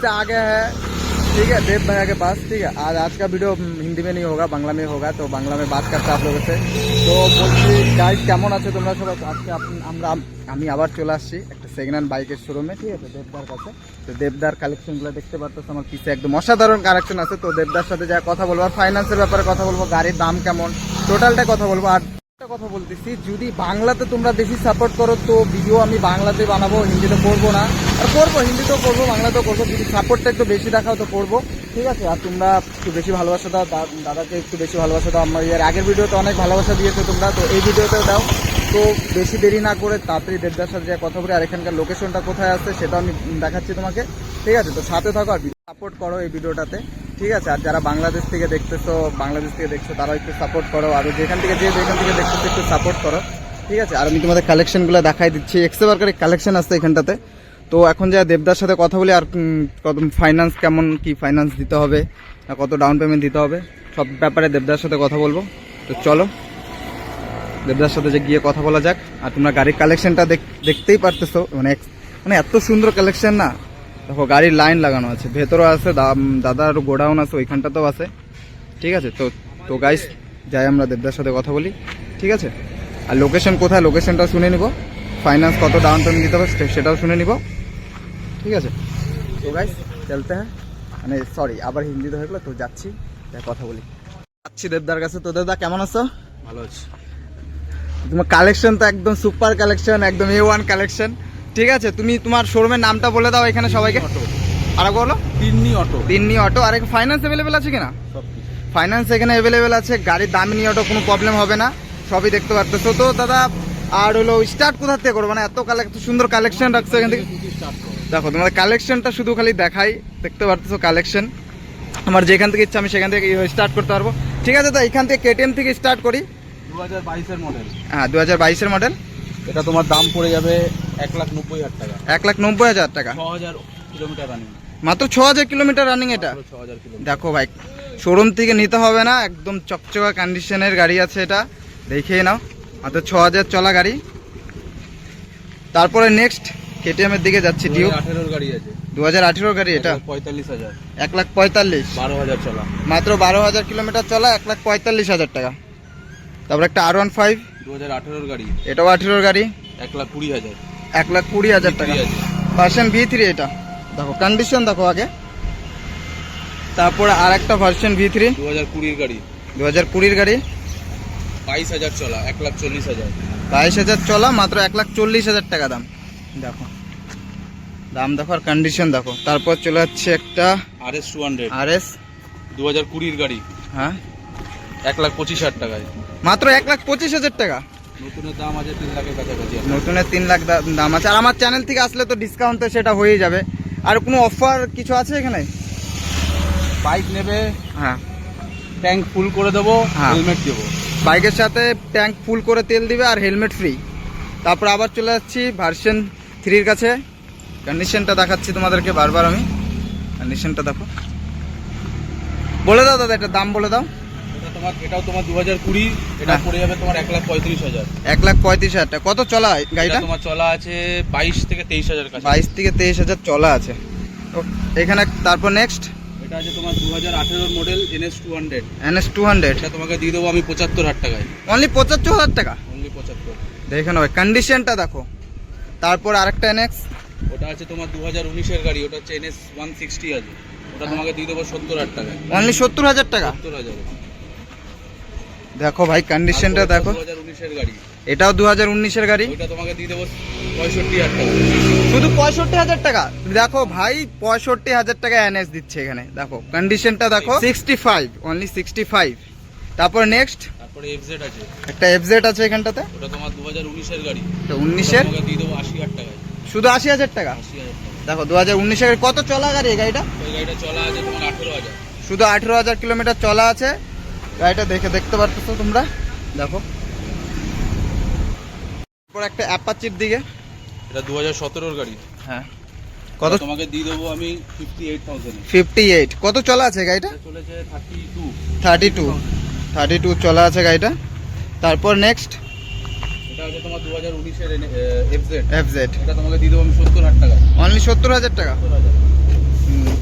से आगे है, ठीक है, देव भैया के पास। ठीक है, आज का वीडियो हिंदी में नहीं होगा, बांग्ला में होगा, तो बांग्ला में बात करते आप लोगों से। তো বলছি গাইজ কেমন আছে তোমরা সবাই? আজকে আমি আবার চলে আসছি একটা সেকেন্ড হ্যান্ড বাইকের শোরুমে, ঠিক আছে, দেবদার কাছে। তো দেবদার কালেকশনগুলো দেখতে পারতো, আমার পিছে একদম অসাধারণ কালেকশন আছে। তো দেবদার সাথে যা কথা বলবো, আর ফাইন্যান্সের ব্যাপারে কথা বলবো, গাড়ির দাম কেমন, টোটালটা কথা বলবো। আর কথা বলতেছি, যদি বাংলাতে তোমরা বেশি সাপোর্ট করো তো ভিডিও আমি বাংলাতে বানাবো, হিন্দিতে করবো না। আর করবো, হিন্দিতেও করবো, বাংলাতেও করবো। যদি সাপোর্টটা একটু বেশি দেখাও তো করবো, ঠিক আছে। আর তোমরা একটু বেশি ভালোবাসা দাও, দাদাকে একটু বেশি ভালোবাসা দাও। আমার এর আগের ভিডিওতে অনেক ভালোবাসা দিয়েছো তোমরা, তো এই ভিডিওতেও দাও। তো বেশি দেরি না করে তাড়াতাড়ি দেবদার সাথে যা কথা বলি, আর এখানকার লোকেশনটা কোথায় আছে সেটা আমি দেখাচ্ছি তোমাকে, ঠিক আছে। তো সাথে থাকো আর সাপোর্ট করো এই ভিডিওটাতে, ঠিক আছে। আর যারা বাংলাদেশ থেকে দেখতেছো, তারা একটু সাপোর্ট করো। আর যেখান থেকে দেখতেছো একটু সাপোর্ট করো, ঠিক আছে। আর আমি তোমাদের কালেকশনগুলো দেখাই দিচ্ছি, এক্সেবারকারি কালেকশন আছে এখানটাতে। তো এখন যা দেবদার সাথে কথা বলি, আর কত ফাইন্যান্স কেমন কি ফাইন্যান্স দিতে হবে, কত ডাউন পেমেন্ট দিতে হবে, সব ব্যাপারে দেবদার সাথে কথা বলবো। তো চলো দেবদার সাথে যে গিয়ে কথা বলা যাক। আর তোমরা গাড়ির কালেকশনটা দেখতেই পারতেছো, মানে এত সুন্দর কালেকশন না। দেখো গাড়ির লাইন লাগানো আছে, ভেতরও আছে, দাদার গোডাউন আছে ওইখানটাতেও আছে, ঠিক আছে। তো গাইস যাই আমরা দেবদার সাথে কথা বলি, ঠিক আছে। আর লোকেশন কোথায়, লোকেশনটাও শুনে নিব, ফাইন্যান্স কত ডাউন পেমেন্ট দিতে হবে সেটাও শুনে নিব, ঠিক আছে। তো গাইস চলতে হ্যাঁ, মানে সরি আবার হিন্দিতে হয়ে গেলো। তো যাচ্ছি, কথা বলি, যাচ্ছি দেবদার কাছে। তো দেবদা কেমন আছো? ভালো আছি। তোমার কালেকশন তো একদম সুপার কালেকশন, একদম A1 কালেকশন, ঠিক আছে। তুমি তোমার শোরুমের নামটা বলে দাও এখানে সবাইকে। আর বলো তিন্নি অটো। আর ফাইন্যান্স অ্যাভেলেবেল আছে কিনা? ফাইন্যান্স এখানে অ্যাভেলেবেল আছে, গাড়ির দাম নিয়ে অটো কোনো প্রবলেম হবে না, সবই দেখতে পারতেছো। তো দাদা আর হলো স্টার্ট কোথা থেকে করবো, মানে এত সুন্দর কালেকশন রাখছো এখান থেকে। দেখো তোমাদের কালেকশনটা শুধু খালি দেখাই, দেখতে পারতেছো কালেকশন। আমার যেখান থেকে ইচ্ছা আমি সেখান থেকে স্টার্ট করতে পারবো, ঠিক আছে। তো এখান থেকে KTM থেকে স্টার্ট করি। 2022 এর মডেল। হ্যাঁ 2022 এর মডেল। এটা তোমার দাম পড়ে যাবে 1,90,000 টাকা। 1,90,000 টাকা। 6000 কিলোমিটার রানিং। মাত্র 6000 কিলোমিটার রানিং এটা। 6000 কিলোমিটার। দেখো ভাই শোরুম থেকে নিতে হবে না, একদম চকচকা কন্ডিশনের গাড়ি আছে এটা, দেখেই নাও। মাত্র 6000 চলা গাড়ি। তারপরে নেক্সট KTM এর দিকে যাচ্ছি। ডিউক 2018 গাড়ি আছে। 2018 গাড়ি এটা। 45,000। 1,45,000। 12,000 চলা। মাত্র 12,000 কিলোমিটার চলা, 1,45,000 টাকা। তারপর একটা R15 2018 গাড়ি, এটাও 18 গাড়ি, 1,20,000। 1,20,000 টাকা। ভার্সন V3 এটা। দেখো কন্ডিশন দেখো আগে। তারপরে আর একটা ভার্সন V3 2020 গাড়ি, 2020 গাড়ি, 22,000 চলা, 1,40,000। 22,000 চলা, মাত্র 1,40,000 টাকা দাম। দেখো দাম দেখো আর কন্ডিশন দেখো। তারপর চলে যাচ্ছে একটা RS 200, RS 2020 গাড়ি, হ্যাঁ 1,25,000 টাকায়। মাত্র 1,25,000 টাকা। নতুনের দাম আছে 3 লাখের কাছাকাছি। নতুনের 3 লাখ দাম আছে। আর আমার চ্যানেল থেকে আসলে তো ডিসকাউন্টে সেটা হয়ে যাবে। আর কোনো অফার কিছু আছে এখানে? বাইক নেবে, হ্যাঁ ট্যাঙ্ক ফুল করে দেবো, হ্যাঁ। হেলমেট দেবো। বাইকের সাথে ট্যাঙ্ক ফুল করে তেল দিবে আর হেলমেট ফ্রি। তারপর আবার চলে যাচ্ছি ভার্সন 3 কাছে। কন্ডিশনটা দেখাচ্ছি তোমাদেরকে বারবার আমি, কন্ডিশনটা দেখো। বলে দাও দাদা, এটা দাম বলে দাও। এটাও তোমার 2020, এটা পড়ে যাবে তোমার 1,35,000। 1,35,000 টাকা। কত চলা গাড়িটা? তোমার চলা আছে 22 থেকে 23,000 কাছে। 22 থেকে 23,000 চলা আছে এখানে। তারপর নেক্সট এটা আছে তোমার 2018 মডেল NS 200। NS 200 এটা তোমাকে দিয়ে দেবো আমি 75,000 টাকায়। অনলি 75,000 টাকা। অনলি 75। দেখে নাও কন্ডিশনটা দেখো। তারপর আরেকটা NX, ওটা আছে তোমার 2019 এর গাড়ি, ওটা হচ্ছে NS 160 আছে। ওটা তোমাকে দিয়ে দেবো 70,000 টাকায়। অনলি 70,000 টাকা। 70,000। দেখো ভাই কন্ডিশনটা দেখো। 2019 এর গাড়ি, এটাও 2019 এর গাড়ি। ওটা তোমাকে দিয়ে দেবো 65,000 টাকা। শুধু 65,000 টাকা। দেখো ভাই 65,000 টাকা NS দিচ্ছে এখানে। দেখো কন্ডিশনটা দেখো। 65, অনলি 65। তারপর নেক্সট তারপরে FZ আছে, একটা FZ আছে এখানটাতে। ওটা তোমার 2019 এর গাড়ি, তো 19 এর তোমাকে দিয়ে দেবো 80,000 টাকায়। শুধু 80,000 টাকা। 80,000 টাকা। দেখো 2019 এর কত চলা গাড়ি এই গাড়িটা? ওই গাড়িটা চলা আছে তোমার 18,000। শুধু 18,000 কিলোমিটার চলা আছে গাড়িটা। দেখতে পারতেছো তোমরা, দেখো। তারপর একটা অ্যাপাচির দিকে, এটা 2017 এর গাড়ি। হ্যাঁ কত তোমাকে দিয়ে দেবো আমি 58,000 এ। 58। কত চলা আছে গাড়িটা? এটা চলেছে 32। 32 চলা আছে গাড়িটা। তারপর নেক্সট এটা আছে তোমার 2019 এর FZ। FZ এটা তোমাকে দিয়ে দেবো আমি 70,000 টাকা। অনলি 70,000 টাকা।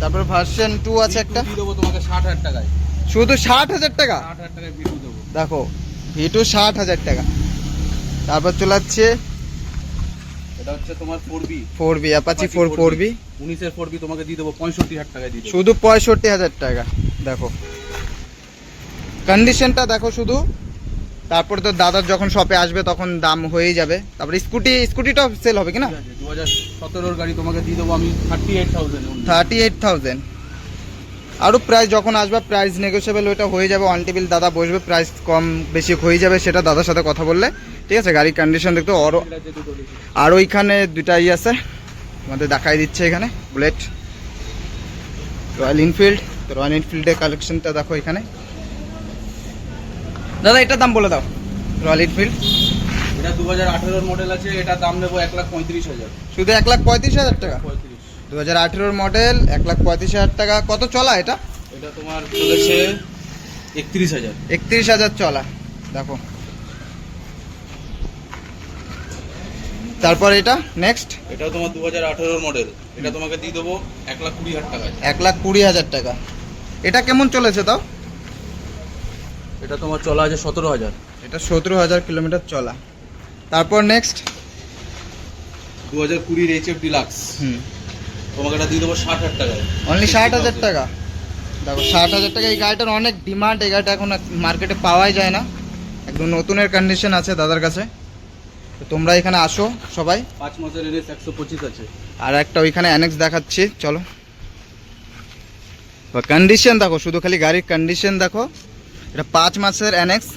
তারপর ভার্সন 2 আছে একটা, দিয়ে দেবো তোমাকে 60,000 টাকায়। শুধু 60,000 টাকা। 60,000 টাকায় ভিটু দেবো। দেখো V2 60,000 টাকা। তারপর চলে যাচ্ছে এটা হচ্ছে তোমার 4B অ্যাপাচি 4B 19-এর 4B তোমাকে দিয়ে দেবো 65,000 টাকায় দিয়ে দেবো। শুধু 65,000 টাকা। দেখো কন্ডিশনটা দেখো শুধু। তারপর তো দাদার যখন শপে আসবে তখন দাম হয়েই যাবে। তারপর স্কুটিটাও সেল হবে কিনা? 2017-এর গাড়ি তোমাকে দিয়ে দেবো আমি 38,000। 38,000। আরও প্রাইস যখন আসবে প্রাইস নেগোসিয়েবল ওইটা হয়ে যাবে, অন টেবিল দাদা বসবে, প্রাইস কম বেশি হয়ে যাবে সেটা দাদার সাথে কথা বললে, ঠিক আছে? গাড়ির কন্ডিশন দেখতে আর ওইখানে দুটাই আছে আমাদের দেখাই দিচ্ছে এখানে, বুলেট, রয়্যাল এনফিল্ড। তো রয়্যাল এনফিল্ডের কালেকশনটা দেখো এখানে। দাদা এটার দাম বলে দাও। রয়্যাল এনফিল্ড এটা 2018-এর মডেল আছে, এটা দাম নেবো 1,35,000। শুধু 1,35,000 টাকা। 35। 2018-এর মডেল, 1,35,000 টাকা। কত চলা এটা? এটা তোমার চলেছে 31,000। 31,000 চলা। দেখো তারপর এটা নেক্সট, এটাও তোমার 2018-এর মডেল, এটা তোমাকে দিয়ে দেবো 1,20,000 টাকায়। 1,20,000 টাকা। এটা কেমন চলেছে তাও? এটা তোমার চলা আছে 17,000। এটা 17,000 কিলোমিটার চলা। তারপর নেক্সট 2020-এর HF ডিলাক্স, তোমাকে এটা দিয়ে দেবো 60,000 টাকায়। অনলি 60,000 টাকা। দেখো 60,000 টাকা। এই গাড়িটার অনেক ডিমান্ড, এই গাড়িটা এখন মার্কেটে পাওয়াই যায় না, একদম নতুনের কন্ডিশন আছে দাদার কাছে। তো তোমরা এখানে আসো সবাই। 5 মাসের NS 125 আছে। আর একটা ওইখানে অ্যানেক্স দেখাচ্ছি, চলো। কন্ডিশন দেখো শুধু, খালি গাড়ির কন্ডিশন দেখো। এটা 5 মাসের অ্যানেক্স,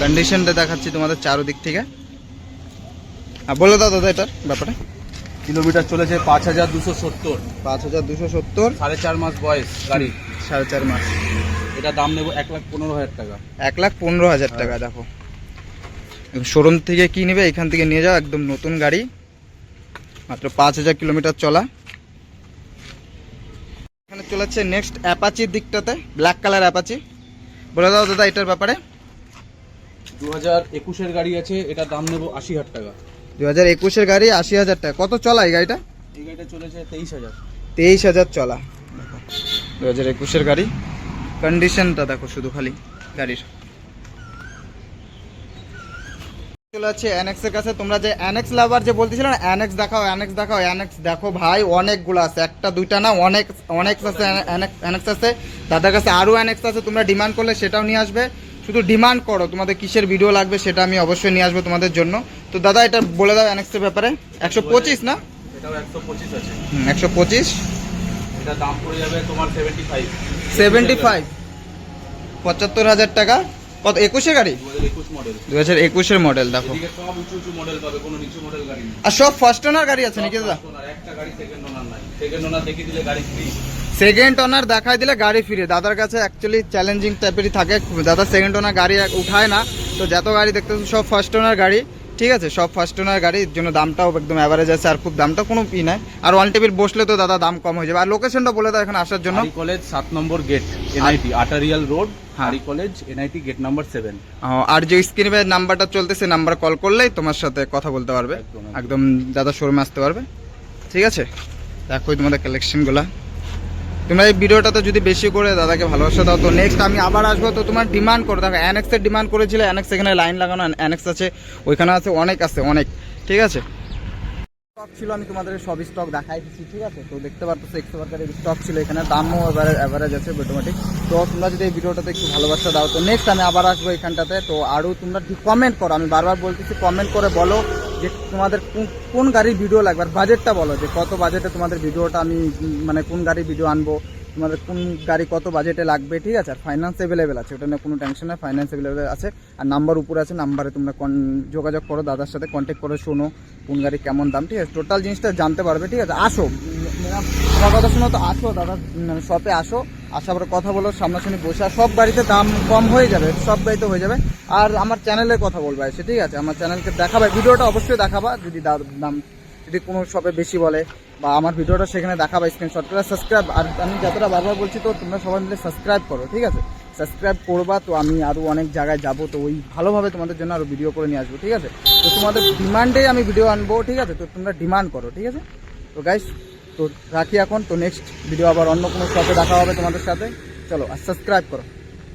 কন্ডিশনটা দেখাচ্ছি তোমাদের চারোদিক থেকে। আর বলে দাও দাদা এটার ব্যাপারে। কিলোমিটার চলেছে 5,270। 5,270। 4.5 মাস বয়স গাড়ি। 4.5 মাস। এটা দাম নেবো 1,15,000 টাকা। 1,15,000 টাকা। দেখো শোরুম থেকে কি নেবে এখান থেকে নিয়ে যাও, একদম নতুন গাড়ি, মাত্র 5,000 কিলোমিটার চলা। এখানে চলে যাচ্ছে নেক্সট অ্যাপাচির দিকটাতে, ব্ল্যাক কালার অ্যাপাচি। বলে দাও দাদা এটার ব্যাপারে। 2021-এর গাড়ি আছে, এটা দাম নেবো 80,000 টাকা। 2021-এর গাড়ি, 80,000 টাকা। কত চলা এই গাড়িটা? এই গাড়িটা চলেছে 23,000। 23,000 চলা। 2021-এর গাড়ি, কন্ডিশনটা দেখো শুধু খালি গাড়ির। চলে যাচ্ছে অ্যানেক্স এর কাছে। তোমরা যে অ্যানেক্স লাভার যে বলতেছিলে না, অ্যানেক্স দেখাও অ্যানেক্স দেখাও, অ্যানেক্স দেখো ভাই, অনেকগুলো আছে, একটা দুইটা না, অনেক অনেক্স আছে, অ্যানেক্স আছে দাদার কাছে। আরও অ্যানেক্স আছে, তোমরা ডিমান্ড করলে সেটাও নিয়ে আসবে। শুধু ডিমান্ড করো তোমাদের কিসের ভিডিও লাগবে, সেটা আমি অবশ্যই নিয়ে আসবো তোমাদের জন্য। তো দাদা এটা বলে দাও অ্যানেক্সের ব্যাপারে। 125 না? এটাও 125 আছে। 125। এটা দাম পড়ে যাবে তোমার 75। 75,000 টাকা। কত 21-এর গাড়ি? 2021 মডেল। 2021-এর মডেল। দেখো এদিকে সব উঁচু মডেল পাবে, কোনো নিচু মডেল গাড়ি নেই। আর সব ফার্স্ট ওনার গাড়ি আছে নাকি দাদা? একটা গাড়ি সেকেন্ড ওনার নাই। সেকেন্ড ওনার দেখিয়ে দিলে গাড়ি ফ্রি। সেকেন্ড ওনার দেখাই দিলে গাড়ি ফিরে। দাদার কাছে অ্যাকচুয়ালি চ্যালেঞ্জিং টাইপেরই থাকে, দাদা সেকেন্ড ওনার গাড়ি উঠায় না। তো যত গাড়ি দেখতেছো সব ফার্স্ট ওনার গাড়ি, ঠিক আছে? সব ফার্স্ট ওনার গাড়ির জন্য দামটাও একদম অ্যাভারেজ আছে, আর খুব দামটা কোনো ই নাই। আর ওয়ান টেবিল বসলে তো দাদা দাম কম হয়ে যাবে। আর লোকেশনটা বলে দাও এখানে আসার জন্য। হারি কলেজ 7 নম্বর গেট, NIT আটারিয়াল রোড, হারি কলেজ, NIT গেট নাম্বার 7। আর যে স্ক্রিনে নাম্বারটা চলতেছে, নাম্বার কল করলেই তোমার সাথে কথা বলতে পারবে, একদম দাদা শোরুমে আসতে পারবে, ঠিক আছে? দেখো তোমাদের কালেকশনগুলা। তোমরা এই ভিডিওটাতে যদি বেশি করে দাদাকে ভালোবাসা দাও, তো নেক্সট আমি আবার আসবো। তো তোমার ডিমান্ড করো, দেখো অ্যানেক্সের ডিমান্ড করেছিলে, অ্যানেক্স এখানে লাইন লাগানো অ্যানেক্স আছে, ওইখানে আছে, অনেক আছে, অনেক, ঠিক আছে? স্টক ছিল, আমি তোমাদের সব স্টক দেখাই দিচ্ছি, ঠিক আছে? তো দেখতে পারতো এক্সপার্টের স্টক ছিল এখানে, দামও অ্যাভারেজ আছে অটোমেটিক। তো তোমরা যদি এই ভিডিওটাতে একটু ভালোবাসা দাও, তো নেক্সট আমি আবার আসবো এখানটাতে। তো আরও তোমরা কমেন্ট করো, আমি বারবার বলতেছি কমেন্ট করে বলো যে তোমাদের কোন গাড়ির ভিডিও লাগবে, আর বাজেটটা বলো যে কত বাজেটে তোমাদের ভিডিওটা আমি মানে কোন গাড়ির ভিডিও আনবো, তোমাদের কোন গাড়ি কত বাজেটে লাগবে, ঠিক আছে? আর ফাইন্যান্স অ্যাভেলেবেল আছে, ওটা নিয়ে কোনো টেনশন নেই, ফাইন্যান্স অ্যাভেলেবেল আছে। আর নাম্বার উপরে আছে, নাম্বারে তোমরা যোগাযোগ করো, দাদার সাথে কন্ট্যাক্ট করে শোনো কোন গাড়ি কেমন দাম, ঠিক আছে? টোটাল জিনিসটা জানতে পারবে, ঠিক আছে? আসো, আমার কথা শোনো, তো আসো দাদা শপে আসো, আসার পরে কথা বলো, সামনাসামনি বসে। আর সব গাড়িতে দাম কম হয়ে যাবে, সব গাড়িতে হয়ে যাবে। আর আমার চ্যানেলের কথা বলবা এসে, ঠিক আছে? আমার চ্যানেলকে দেখাবা, ভিডিওটা অবশ্যই দেখাবা, যদি দাম যদি কোনো শপে বেশি বলে বা আমার ভিডিওটা সেখানে দেখাবা, স্ক্রিনশট করে সাবস্ক্রাইব। আর আমি যতটা বারবার বলছি, তো তোমরা সবাই মিলে সাবস্ক্রাইব করো, ঠিক আছে? সাবস্ক্রাইব করবা, তো আমি আরও অনেক জায়গায় যাবো, তো ওই ভালোভাবে তোমাদের জন্য আরও ভিডিও করে নিয়ে আসবো, ঠিক আছে? তো তোমাদের ডিমান্ডে আমি ভিডিও আনবো, ঠিক আছে? তো তোমরা ডিমান্ড করো, ঠিক আছে? তো গাইস তো রাখি এখন, তো নেক্সট ভিডিও আবার অন্য কোনো শপে দেখা হবে তোমাদের সাথে। চলো আর সাবস্ক্রাইব করো।